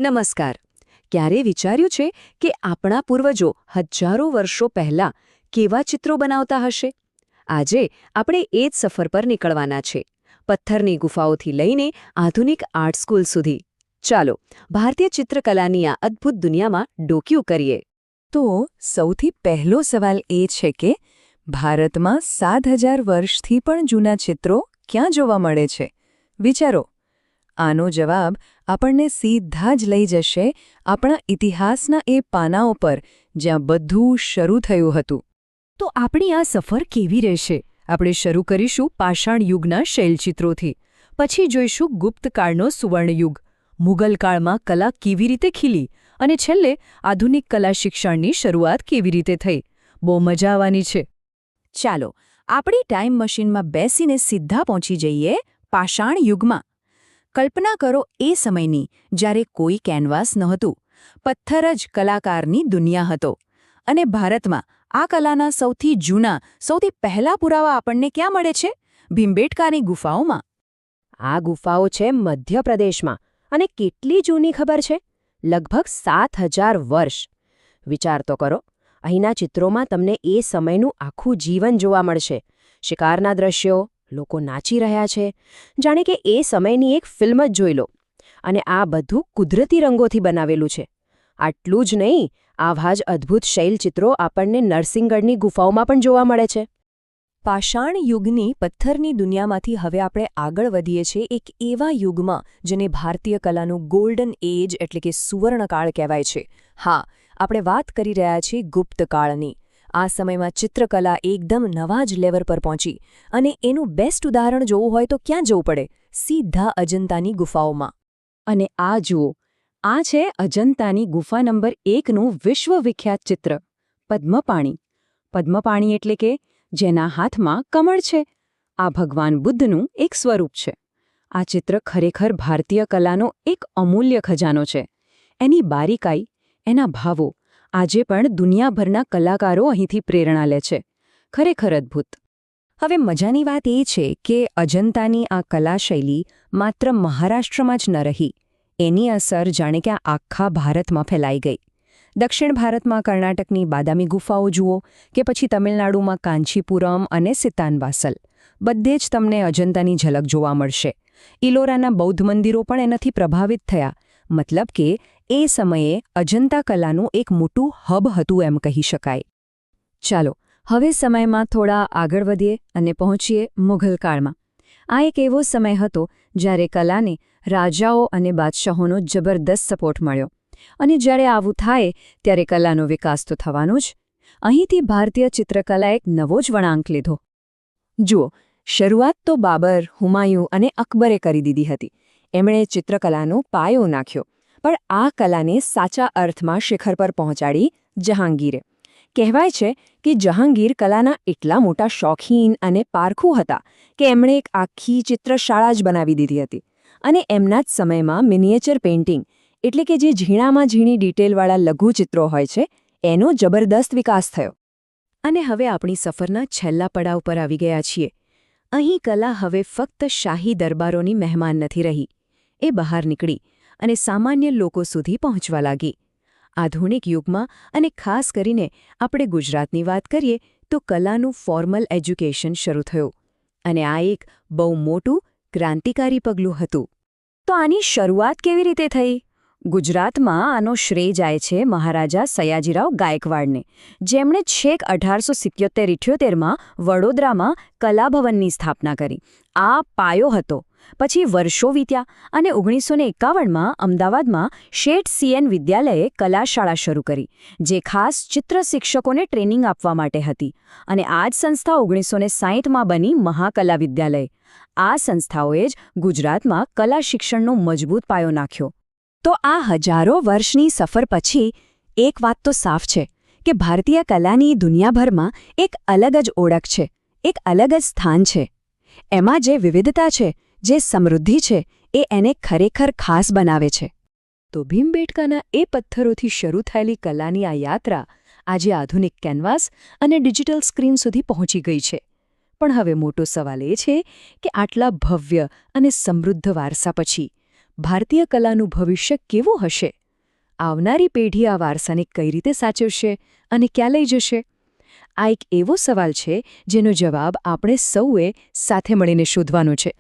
નમસ્કાર. ક્યારે વિચાર્યું છે કે આપણા પૂર્વજો હજારો વર્ષો પહેલા કેવા ચિત્રો બનાવતા હશે? આજે આપણે એ જ સફર પર નીકળવાના છે, પથ્થરની ગુફાઓથી લઈને આધુનિક આર્ટ સ્કૂલ સુધી. ચાલો ભારતીય ચિત્રકલાની આ અદ્ભુત દુનિયામાં ડોકિયું કરીએ. તો સૌથી પહેલો સવાલ એ છે કે ભારતમાં 7000 વર્ષથી પણ જૂના ચિત્રો ક્યાં જોવા મળે છે? વિચારો. આનો જવાબ આપણને સીધા જ લઈ જશે આપણા ઇતિહાસના એ પાનાઓ પર જ્યાં બધું શરૂ થયું હતું. તો આપણી આ સફર કેવી રહેશે? આપણે શરૂ કરીશું પાષાણ યુગના શૈલચિત્રોથી, પછી જોઈશું ગુપ્તકાળનો સુવર્ણયુગ, મુગલ કાળમાં કલા કેવી રીતે ખીલી, અને છેલ્લે આધુનિક કલા શિક્ષણની શરૂઆત કેવી રીતે થઈ. બહુ મજા આવવાની છે. ચાલો આપણી ટાઈમ મશીનમાં બેસીને સીધા પહોંચી જઈએ પાષાણ યુગમાં. કલ્પના કરો એ સમયની જ્યારે કોઈ કેનવાસ નહોતું, પથ્થર જ કલાકારની દુનિયા હતો. અને ભારતમાં આ કલાના સૌથી જૂના, સૌથી પહેલા પુરાવા આપણને ક્યાં મળે છે? ભીમબેટકાની ગુફાઓમાં. આ ગુફાઓ છે મધ્યપ્રદેશમાં, અને કેટલી જૂની ખબર છે? લગભગ 7000 વર્ષ. વિચાર તો કરો, અહીંના ચિત્રોમાં તમને એ સમયનું આખું જીવન જોવા મળશે. શિકારના દ્રશ્યો, લોકો નાચી રહ્યા છે, જાણે કે એ સમયની એક ફિલ્મ જ જોઈ લો. અને આ બધું કુદરતી રંગોથી બનાવેલું છે. આટલું જ નહીં, આવા જ અદ્ભુત શૈલચિત્રો આપણને નરસિંહગઢની ગુફાઓમાં પણ જોવા મળે છે. પાષાણ યુગની પથ્થરની દુનિયામાંથી હવે આપણે આગળ વધીએ છીએ એક એવા યુગમાં જેને ભારતીય કલાનું ગોલ્ડન એજ એટલે કે સુવર્ણકાળ કહેવાય છે. હા, આપણે વાત કરી રહ્યા છીએ ગુપ્તકાળની. આ સમયમાં ચિત્રકલા એકદમ નવા જ લેવલ પર પહોંચી, અને એનું બેસ્ટ ઉદાહરણ જોવું હોય તો ક્યાં જવું પડે? સીધા અજંતાની ગુફાઓમાં. અને આ જુઓ, આ છે અજંતાની ગુફા નંબર 1નું વિશ્વવિખ્યાત ચિત્ર, પદ્મપાણી. પદ્મપાણી એટલે કે જેના હાથમાં કમળ છે. આ ભગવાન બુદ્ધનું એક સ્વરૂપ છે. આ ચિત્ર ખરેખર ભારતીય કલાનો એક અમૂલ્ય ખજાનો છે. એની બારીકાઈ, એના ભાવો આજે પણ દુનિયાભરના કલાકારો અહીંથી પ્રેરણા લે છે. ખરેખર અદ્ભુત. હવે મજાની વાત એ છે કે અજંતાની આ કલાશૈલી માત્ર મહારાષ્ટ્રમાં જ ન રહી. એની અસર જાણે કે આખા ભારતમાં ફેલાઈ ગઈ. દક્ષિણ ભારતમાં કર્ણાટકની બાદામી ગુફાઓ જુઓ, કે પછી તમિલનાડુમાં કાંચીપુરમ અને સિતાનવાસલ. બધે જ તમને અજંતાની ઝલક જોવા મળશે. ઇલોરાના બૌદ્ધ મંદિરો પણ એનાથી પ્રભાવિત થયા. મતલબ કે એ સમયે અજંતા કલાનું એક મોટું હબ હતું એમ કહી શકાય. ચાલો હવે સમયમાં થોડા આગળ વધીએ અને પહોંચીએ મુઘલ કાળમાં. આ એક એવો સમય હતો જ્યારે કલાને રાજાઓ અને બાદશાહોનો જબરદસ્ત સપોર્ટ મળ્યો. અને જ્યારે આવું થાય ત્યારે કલાનો વિકાસ તો થવાનો જ. અહીંથી ભારતીય ચિત્રકલા એક નવો જ વળાંક લીધો. જુઓ, શરૂઆત તો બાબર, હુમાયું અને અકબરે કરી દીધી હતી. એમણે ચિત્રકલાનો પાયો નાખ્યો. પણ આ કલાને સાચા અર્થમાં શિખર પર પહોંચાડી જહાંગીરે. કહેવાય છે કે જહાંગીર કલાના એટલા મોટા શોખીન અને પારખું હતા કે એમણે એક આખી ચિત્રશાળા જ બનાવી દીધી હતી. અને એમના જ સમયમાં મિનિએચર પેઇન્ટિંગ એટલે કે જે ઝીણામાં ઝીણી ડિટેલવાળા લઘુચિત્રો હોય છે, એનો જબરદસ્ત વિકાસ થયો. અને હવે આપણી સફરના છેલ્લા પડાવ પર આવી ગયા છીએ. અહીં કલા હવે ફક્ત શાહી દરબારોની મહેમાન નથી રહી. એ બહાર નીકળી અને સામાન્ય લોકો સુધી પહોંચવા લાગી. આધુનિક યુગમાં, અને ખાસ કરીને આપણે ગુજરાતની વાત કરીએ તો કલાનું ફોર્મલ એજ્યુકેશન શરૂ થયું. અને આ એક બહુ મોટું ક્રાંતિકારી પગલું હતું. તો આની શરૂઆત કેવી રીતે થઈ? ગુજરાતમાં આનો શ્રેય જાય છે મહારાજા સયાજીરાવ ગાયકવાડને, જેમણે છેક 1877-78માં વડોદરામાં કલાભવનની સ્થાપના કરી. આ પાયો હતો. પછી વર્ષો વીત્યા અને 1951માં અમદાવાદમાં શેઠ CN વિદ્યાલયે કલાશાળા શરૂ કરી, જે ખાસ ચિત્ર શિક્ષકોને ટ્રેનિંગ આપવા માટે હતી. અને આ જ સંસ્થા 1960માં બની મહાકલા વિદ્યાલય. આ સંસ્થાઓએ જ ગુજરાતમાં કલા શિક્ષણનો મજબૂત પાયો નાખ્યો. તો આ હજારો વર્ષની સફર પછી એક વાત તો સાફ છે કે ભારતીય કલાની દુનિયાભરમાં એક અલગ જ ઓળખ છે, એક અલગ જ સ્થાન છે. એમાં જે વિવિધતા છે, જે સમૃદ્ધિ છે, એ એને ખરેખર ખાસ બનાવે છે. તો ભીમબેટકાના એ પથ્થરોથી શરૂ થયેલી કલાની આ યાત્રા આજે આધુનિક કેનવાસ અને ડિજિટલ સ્ક્રીન સુધી પહોંચી ગઈ છે. પણ હવે મોટો સવાલ એ છે કે આટલા ભવ્ય અને સમૃદ્ધ વારસા પછી ભારતીય કલાનું ભવિષ્ય કેવું હશે? આવનારી પેઢી આ વારસાને કઈ રીતે સાચવશે અને ક્યાં લઈ જશે? આ એક એવો સવાલ છે જેનો જવાબ આપણે સૌએ સાથે મળીને શોધવાનો છે.